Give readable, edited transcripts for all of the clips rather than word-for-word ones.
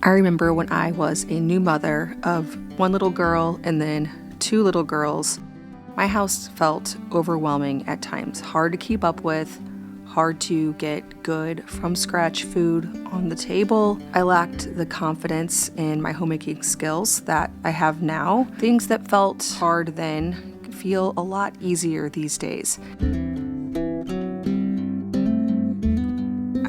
I remember when I was a new mother of one little girl and then two little girls, my house felt overwhelming at times, hard to keep up with, hard to get good from scratch food on the table. I lacked the confidence in my homemaking skills that I have now. Things that felt hard then feel a lot easier these days.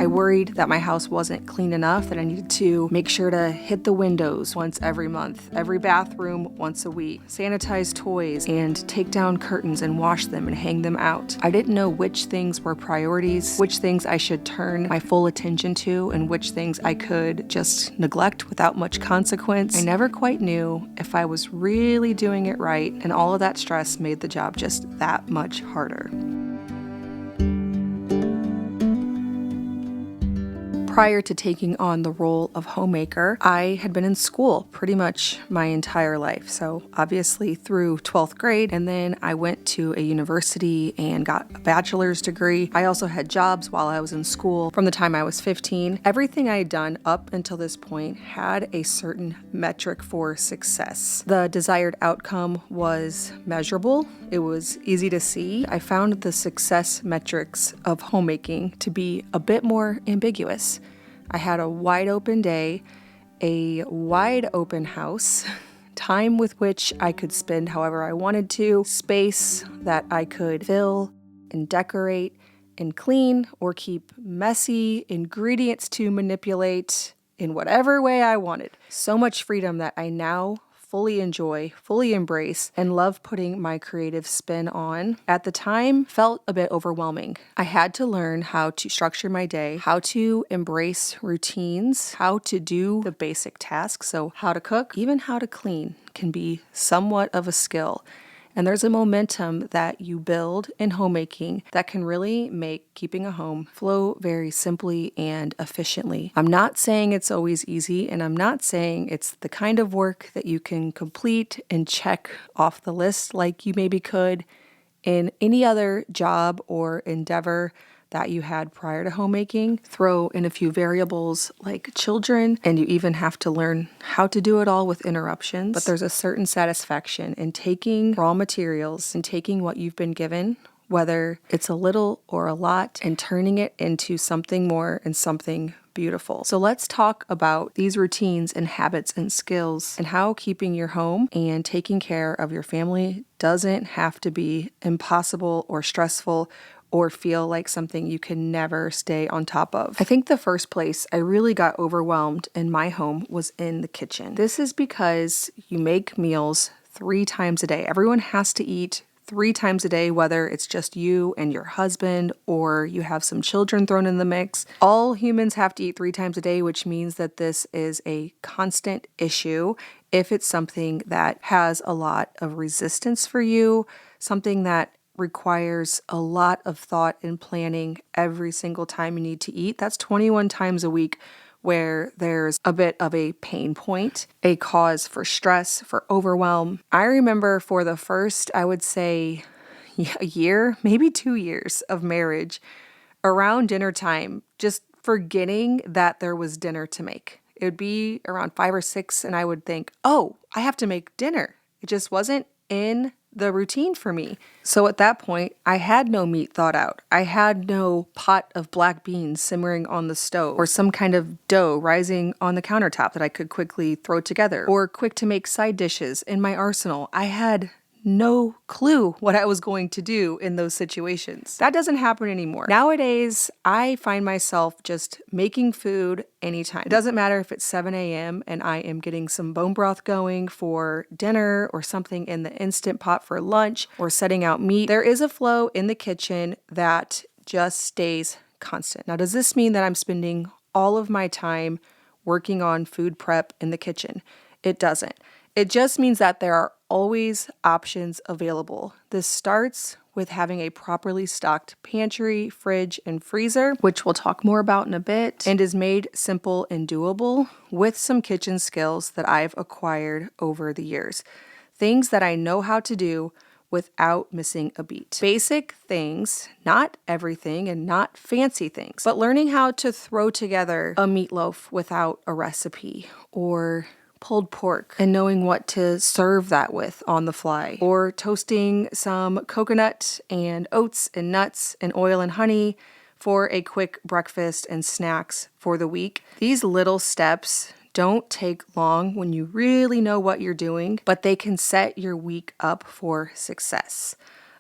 I worried that my house wasn't clean enough, that I needed to make sure to hit the windows once every month, every bathroom once a week, sanitize toys, and take down curtains and wash them and hang them out. I didn't know which things were priorities, which things I should turn my full attention to, and which things I could just neglect without much consequence. I never quite knew if I was really doing it right, and all of that stress made the job just that much harder. Prior to taking on the role of homemaker, I had been in school pretty much my entire life. So obviously through 12th grade, and then I went to a university and got a bachelor's degree. I also had jobs while I was in school from the time I was 15. Everything I had done up until this point had a certain metric for success. The desired outcome was measurable. It was easy to see. I found the success metrics of homemaking to be a bit more ambiguous. I had a wide open day, a wide open house, time with which I could spend however I wanted to, space that I could fill and decorate and clean or keep messy, ingredients to manipulate in whatever way I wanted. So much freedom that I now fully enjoy, fully embrace, and love putting my creative spin on. At the time, felt a bit overwhelming. I had to learn how to structure my day, how to embrace routines, how to do the basic tasks. So how to cook, even how to clean can be somewhat of a skill. And there's a momentum that you build in homemaking that can really make keeping a home flow very simply and efficiently. I'm not saying it's always easy, and I'm not saying it's the kind of work that you can complete and check off the list like you maybe could in any other job or endeavor that you had prior to homemaking. Throw in a few variables like children, and you even have to learn how to do it all with interruptions. But there's a certain satisfaction in taking raw materials and taking what you've been given, whether it's a little or a lot, and turning it into something more and something beautiful. So let's talk about these routines and habits and skills and how keeping your home and taking care of your family doesn't have to be impossible or stressful or feel like something you can never stay on top of. I think the first place I really got overwhelmed in my home was in the kitchen. This is because you make meals 3 times a day. Everyone has to eat 3 times a day, whether it's just you and your husband or you have some children thrown in the mix. All humans have to eat 3 times a day, which means that this is a constant issue. If it's something that has a lot of resistance for you, something that requires a lot of thought and planning every single time you need to eat, that's 21 times a week where there's a bit of a pain point, a cause for stress, for overwhelm. I remember for the first, I would say, a year, maybe 2 years of marriage, around dinner time, just forgetting that there was dinner to make. It would be around 5 or 6, and I would think, oh, I have to make dinner. It just wasn't in the routine for me. So at that point, I had no meat thought out. I had no pot of black beans simmering on the stove or some kind of dough rising on the countertop that I could quickly throw together or quick to make side dishes in my arsenal. I had no clue what I was going to do in those situations. That doesn't happen anymore. Nowadays, I find myself just making food anytime. It doesn't matter if it's 7 a.m. and I am getting some bone broth going for dinner or something in the Instant Pot for lunch or setting out meat. There is a flow in the kitchen that just stays constant. Now, does this mean that I'm spending all of my time working on food prep in the kitchen? It doesn't. It just means that there are always options available. This starts with having a properly stocked pantry, fridge, and freezer, which we'll talk more about in a bit, and is made simple and doable with some kitchen skills that I've acquired over the years. Things that I know how to do without missing a beat. Basic things, not everything and not fancy things, but learning how to throw together a meatloaf without a recipe, or pulled pork and knowing what to serve that with on the fly, or toasting some coconut and oats and nuts and oil and honey for a quick breakfast and snacks for the week. These little steps don't take long when you really know what you're doing, but they can set your week up for success.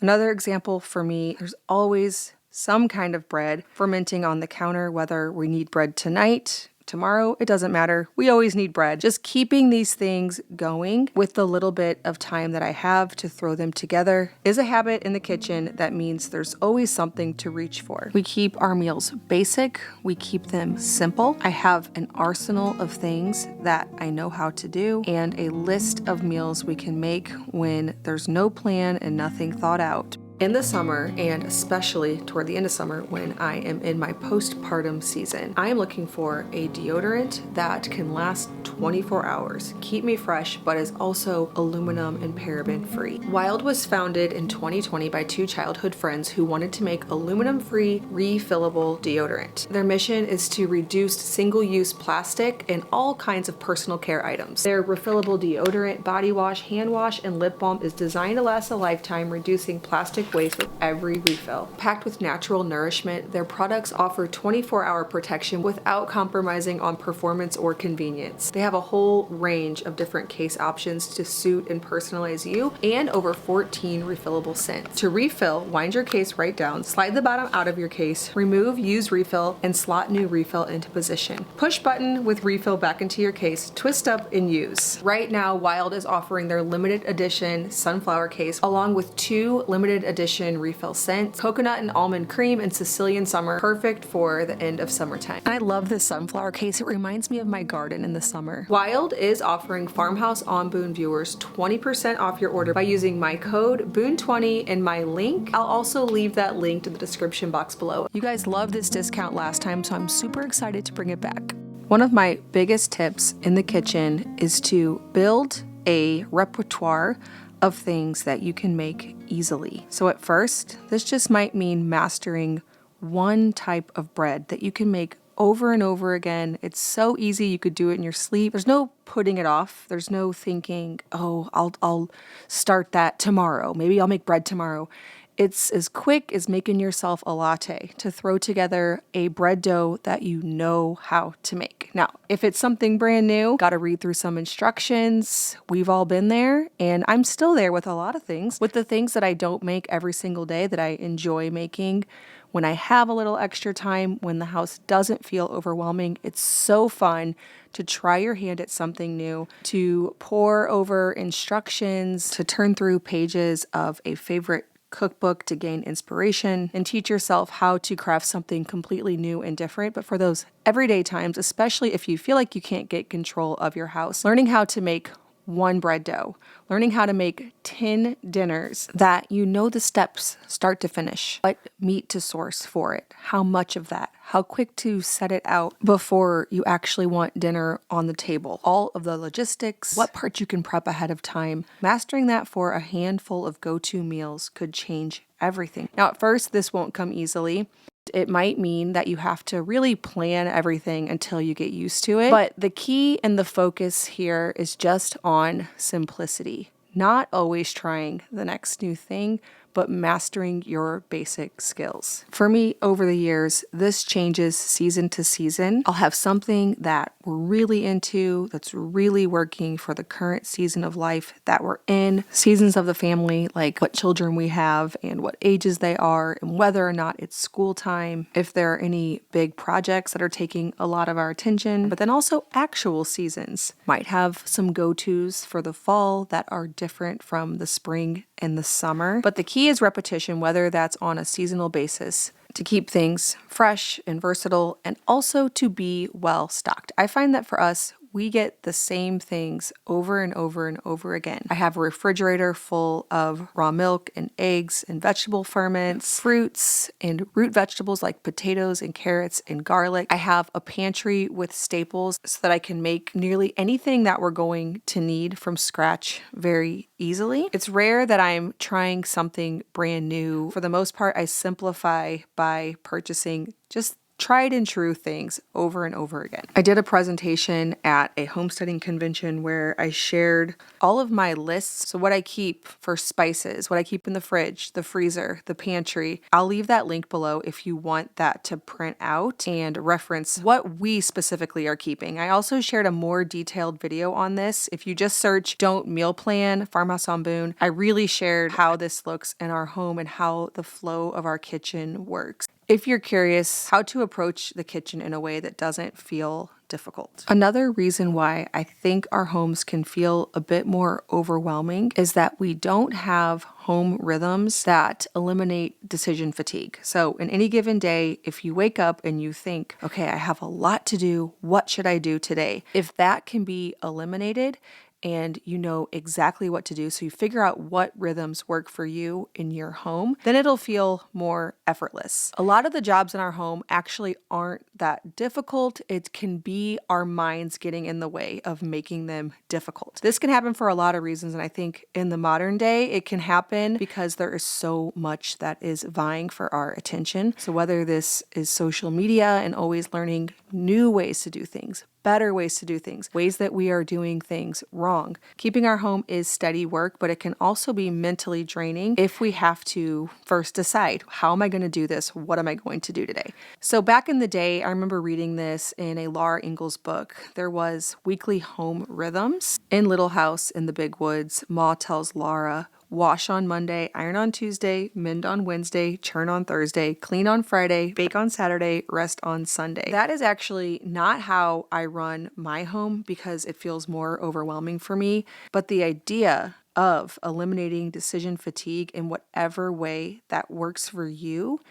Another example for me, there's always some kind of bread fermenting on the counter, whether we need bread tonight, tomorrow, it doesn't matter. We always need bread. Just keeping these things going with the little bit of time that I have to throw them together is a habit in the kitchen that means there's always something to reach for. We keep our meals basic. We keep them simple. I have an arsenal of things that I know how to do and a list of meals we can make when there's no plan and nothing thought out. In the summer, and especially toward the end of summer when I am in my postpartum season, I am looking for a deodorant that can last 24 hours, keep me fresh, but is also aluminum and paraben free. Wild was founded in 2020 by two childhood friends who wanted to make aluminum-free, refillable deodorant. Their mission is to reduce single-use plastic and all kinds of personal care items. Their refillable deodorant, body wash, hand wash, and lip balm is designed to last a lifetime, reducing plastic waste with every refill. Packed with natural nourishment, their products offer 24-hour protection without compromising on performance or convenience. They have a whole range of different case options to suit and personalize you, and over 14 refillable scents. To refill, wind your case right down, slide the bottom out of your case, remove use refill, and slot new refill into position. Push button with refill back into your case, twist up and use. Right now, Wild is offering their limited edition sunflower case along with two limited edition refill scents, coconut and almond cream and Sicilian summer, perfect for the end of summertime. And I love this sunflower case. It reminds me of my garden in the summer. Wild is offering Farmhouse on Boone viewers 20% off your order by using my code Boone20 and my link. I'll also leave that link in the description box below. You guys loved this discount last time, so I'm super excited to bring it back. One of my biggest tips in the kitchen is to build a repertoire of things that you can make easily. So at first, this just might mean mastering one type of bread that you can make over and over again. It's so easy, you could do it in your sleep. There's no putting it off. There's no thinking, oh, I'll start that tomorrow. Maybe I'll make bread tomorrow. It's as quick as making yourself a latte to throw together a bread dough that you know how to make. Now, if it's something brand new, gotta read through some instructions. We've all been there, and I'm still there with a lot of things. With the things that I don't make every single day that I enjoy making, when I have a little extra time, when the house doesn't feel overwhelming, it's so fun to try your hand at something new, to pore over instructions, to turn through pages of a favorite cookbook to gain inspiration and teach yourself how to craft something completely new and different. But for those everyday times, especially if you feel like you can't get control of your house, learning how to make one bread dough, learning how to make 10 dinners that you know the steps start to finish, what meat to source for it, how much of that, how quick to set it out before you actually want dinner on the table, all of the logistics, what parts you can prep ahead of time. Mastering that for a handful of go-to meals could change everything. Now, at first, this won't come easily. It might mean that you have to really plan everything until you get used to it. But the key and the focus here is just on simplicity, not always trying the next new thing, but mastering your basic skills. For me, over the years, this changes season to season. I'll have something that we're really into, that's really working for the current season of life that we're in, seasons of the family, like what children we have and what ages they are, and whether or not it's school time, if there are any big projects that are taking a lot of our attention, but then also actual seasons. Might have some go-tos for the fall that are different from the spring and the summer. But the key is repetition, whether that's on a seasonal basis, to keep things fresh and versatile, and also to be well stocked. I find that for us, we get the same things over and over and over again. I have a refrigerator full of raw milk and eggs and vegetable ferments, fruits and root vegetables like potatoes and carrots and garlic. I have a pantry with staples so that I can make nearly anything that we're going to need from scratch very easily. It's rare that I'm trying something brand new. For the most part, I simplify by purchasing just tried and true things over and over again. I did a presentation at a homesteading convention where I shared all of my lists. So what I keep for spices, what I keep in the fridge, the freezer, the pantry. I'll leave that link below if you want that to print out and reference what we specifically are keeping. I also shared a more detailed video on this. If you just search "Don't Meal Plan Farmhouse on Boone," I really shared how this looks in our home and how the flow of our kitchen works. If you're curious how to approach the kitchen in a way that doesn't feel difficult. Another reason why I think our homes can feel a bit more overwhelming is that we don't have home rhythms that eliminate decision fatigue. So in any given day, if you wake up and you think, okay, I have a lot to do, what should I do today? If that can be eliminated, and you know exactly what to do, so you figure out what rhythms work for you in your home, then it'll feel more effortless. A lot of the jobs in our home actually aren't that difficult. It can be our minds getting in the way of making them difficult. This can happen for a lot of reasons, and I think in the modern day, it can happen because there is so much that is vying for our attention. So whether this is social media and always learning new ways to do things, better ways to do things, ways that we are doing things wrong. Keeping our home is steady work, but it can also be mentally draining if we have to first decide, how am I going to do this? What am I going to do today? So back in the day, I remember reading this in a Laura Ingalls book. There was weekly home rhythms. In Little House in the Big Woods, Ma tells Laura, wash on Monday, iron on Tuesday, mend on Wednesday, churn on Thursday, clean on Friday, bake on Saturday, rest on Sunday. That is actually not how I run my home because it feels more overwhelming for me. But the idea of eliminating decision fatigue in whatever way that works for you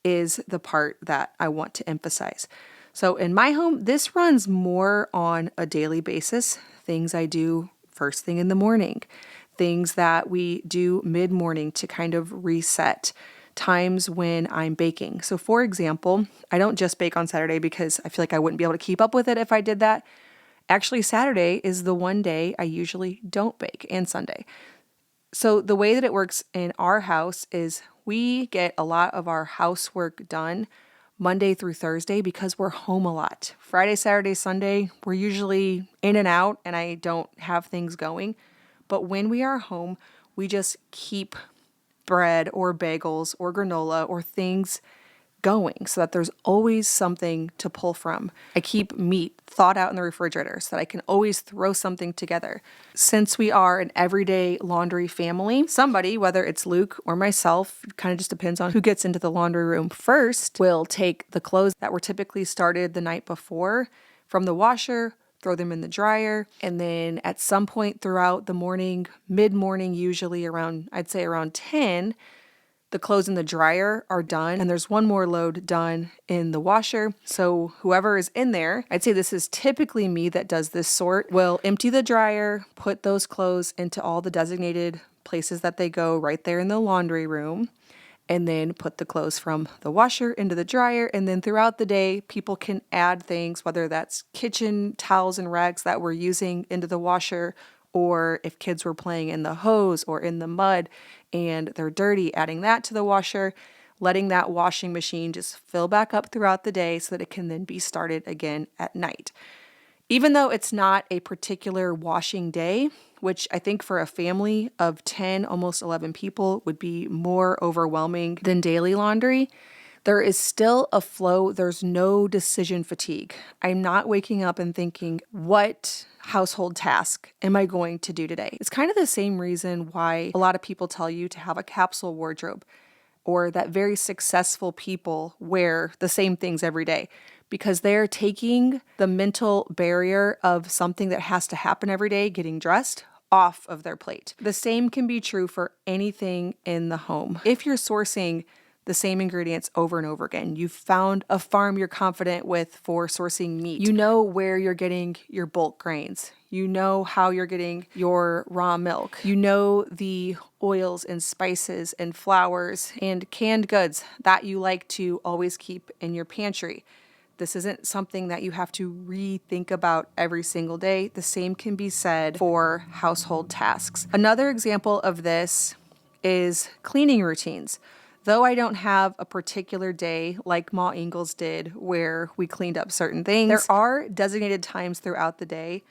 is the part that I want to emphasize. So in my home, this runs more on a daily basis, things I do first thing in the morning, things that we do mid-morning to kind of reset, times when I'm baking. So for example, I don't just bake on Saturday because I feel like I wouldn't be able to keep up with it if I did that. Actually, Saturday is the one day I usually don't bake, and Sunday. So the way that it works in our house is we get a lot of our housework done Monday through Thursday because we're home a lot. Friday, Saturday, Sunday, we're usually in and out and I don't have things going. But when we are home, we just keep bread or bagels or granola or things going so that there's always something to pull from. I keep meat thawed out in the refrigerator so that I can always throw something together. Since we are an everyday laundry family, somebody, whether it's Luke or myself, kind of just depends on who gets into the laundry room first, will take the clothes that were typically started the night before from the washer, throw them in the dryer, and then at some point throughout the morning, mid-morning, usually around, I'd say around 10, the clothes in the dryer are done, and there's one more load done in the washer. So whoever is in there, I'd say this is typically me that does this sort, will empty the dryer, put those clothes into all the designated places that they go right there in the laundry room, and then put the clothes from the washer into the dryer. And then throughout the day, people can add things, whether that's kitchen towels and rags that we're using into the washer, or if kids were playing in the hose or in the mud and they're dirty, adding that to the washer, letting that washing machine just fill back up throughout the day so that it can then be started again at night. Even though it's not a particular washing day, which I think for a family of 10, almost 11 people would be more overwhelming than daily laundry, there is still a flow. There's no decision fatigue. I'm not waking up and thinking, what household task am I going to do today? It's kind of the same reason why a lot of people tell you to have a capsule wardrobe, or that very successful people wear the same things every day, because they're taking the mental barrier of something that has to happen every day, getting dressed, off of their plate. The same can be true for anything in the home. If you're sourcing the same ingredients over and over again. You've found a farm you're confident with for sourcing meat. You know where you're getting your bulk grains. You know how you're getting your raw milk. You know the oils and spices and flours and canned goods that you like to always keep in your pantry. This isn't something that you have to rethink about every single day. The same can be said for household tasks. Another example of this is cleaning routines. Though I don't have a particular day like Ma Ingalls did where we cleaned up certain things, there are designated times throughout the day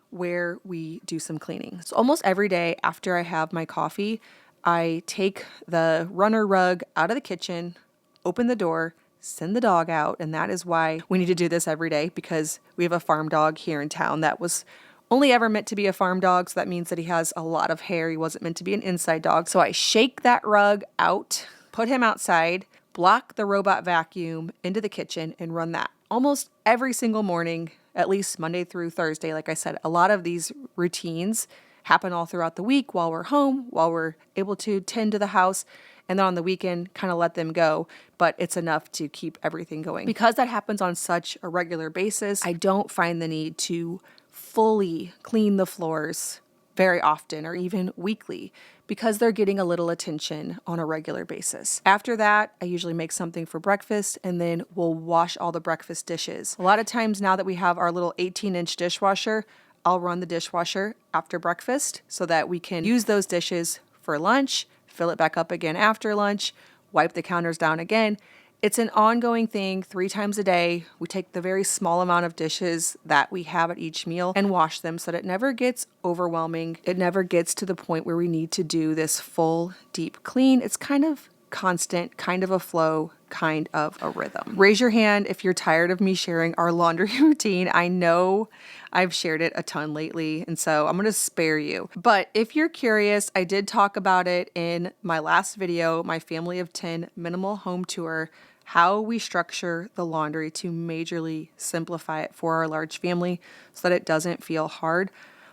where we do some cleaning. So almost every day after I have my coffee, I take the runner rug out of the kitchen, open the door, send the dog out, and that is why we need to do this every day, because we have a farm dog here in town that was only ever meant to be a farm dog, so that means that he has a lot of hair. He wasn't meant to be an inside dog. So I shake that rug out, put him outside, block the robot vacuum into the kitchen, and run that almost every single morning, at least Monday through Thursday. Like I said, a lot of these routines happen all throughout the week while we're home, while we're able to tend to the house, and then on the weekend kind of let them go, but it's enough to keep everything going. Because that happens on such a regular basis, I don't find the need to fully clean the floors very often or even weekly, because they're getting a little attention on a regular basis. After that, I usually make something for breakfast, and then we'll wash all the breakfast dishes. A lot of times now that we have our little 18-inch dishwasher, I'll run the dishwasher after breakfast so that we can use those dishes for lunch, fill it back up again after lunch, wipe the counters down again. It's an ongoing thing 3 times a day. We take the very small amount of dishes that we have at each meal and wash them so that it never gets overwhelming. It never gets to the point where we need to do this full deep clean. It's kind of constant, kind of a flow, kind of a rhythm. Raise your hand if you're tired of me sharing our laundry routine. I know I've shared it a ton lately, and so I'm going to spare you. But if you're curious, I did talk about it in my last video, my Family of 10 Minimal Home Tour, how we structure the laundry to majorly simplify it for our large family so that it doesn't feel hard.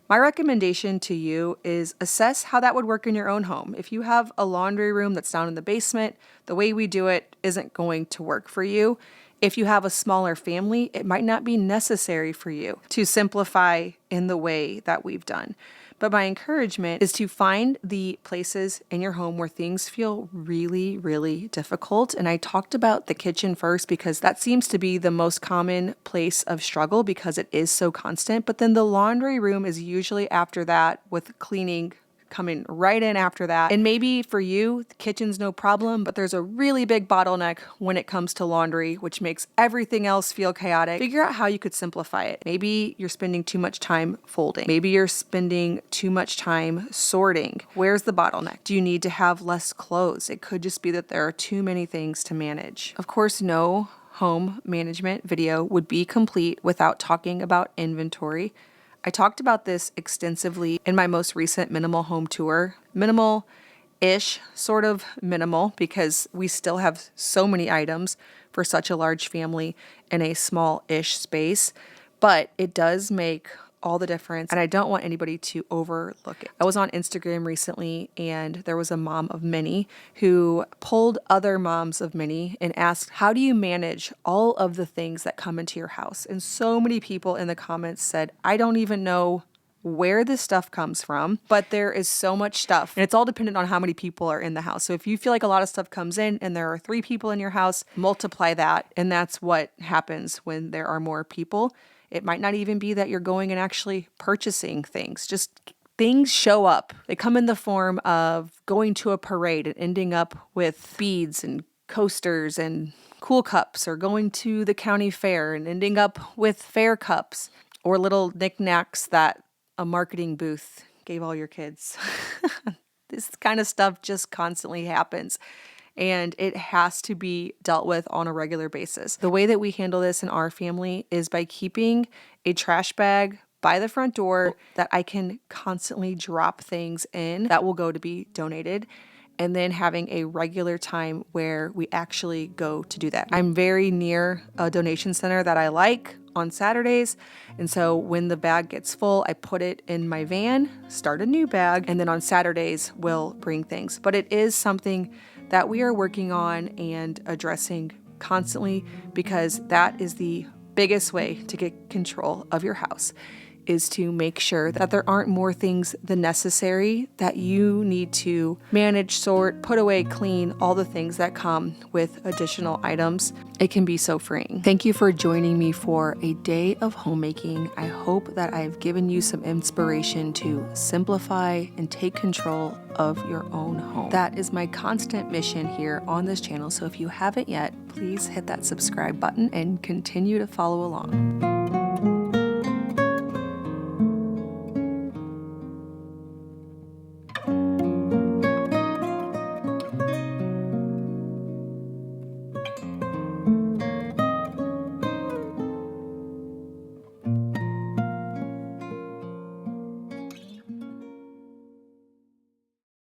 My recommendation to you is assess how that would work in your own home. If you have a laundry room that's down in the basement, the way we do it isn't going to work for you. If you have a smaller family, it might not be necessary for you to simplify in the way that we've done. But my encouragement is to find the places in your home where things feel really, really difficult. And I talked about the kitchen first because that seems to be the most common place of struggle because it is so constant. But then the laundry room is usually after that, with cleaning coming right in after that. And maybe for you, the kitchen's no problem, but there's a really big bottleneck when it comes to laundry, which makes everything else feel chaotic. Figure out how you could simplify it. Maybe you're spending too much time folding. Maybe you're spending too much time sorting. Where's the bottleneck? Do you need to have less clothes? It could just be that there are too many things to manage. Of course, no home management video would be complete without talking about inventory. I talked about this extensively in my most recent minimal home tour. Minimal-ish, sort of minimal, because we still have so many items for such a large family in a small-ish space, but it does make all the difference, and I don't want anybody to overlook it. I was on Instagram recently, and there was a mom of many who polled other moms of many and asked, how do you manage all of the things that come into your house? And so many people in the comments said, I don't even know where this stuff comes from, but there is so much stuff, and it's all dependent on how many people are in the house. So if you feel like a lot of stuff comes in and there are 3 people in your house, multiply that, and that's what happens when there are more people. It might not even be that you're going and actually purchasing things. Just things show up. They come in the form of going to a parade and ending up with beads and coasters and cool cups, or going to the county fair and ending up with fair cups, or little knickknacks that a marketing booth gave all your kids. This kind of stuff just constantly happens, and it has to be dealt with on a regular basis. The way that we handle this in our family is by keeping a trash bag by the front door that I can constantly drop things in that will go to be donated, and then having a regular time where we actually go to do that. I'm very near a donation center that I like on Saturdays, and so when the bag gets full, I put it in my van, start a new bag, and then on Saturdays we'll bring things. But it is something that we are working on and addressing constantly, because that is the biggest way to get control of your house, is to make sure that there aren't more things than necessary that you need to manage, sort, put away, clean, all the things that come with additional items. It can be so freeing. Thank you for joining me for a day of homemaking. I hope that I've given you some inspiration to simplify and take control of your own home. That is my constant mission here on this channel. So if you haven't yet, please hit that subscribe button and continue to follow along.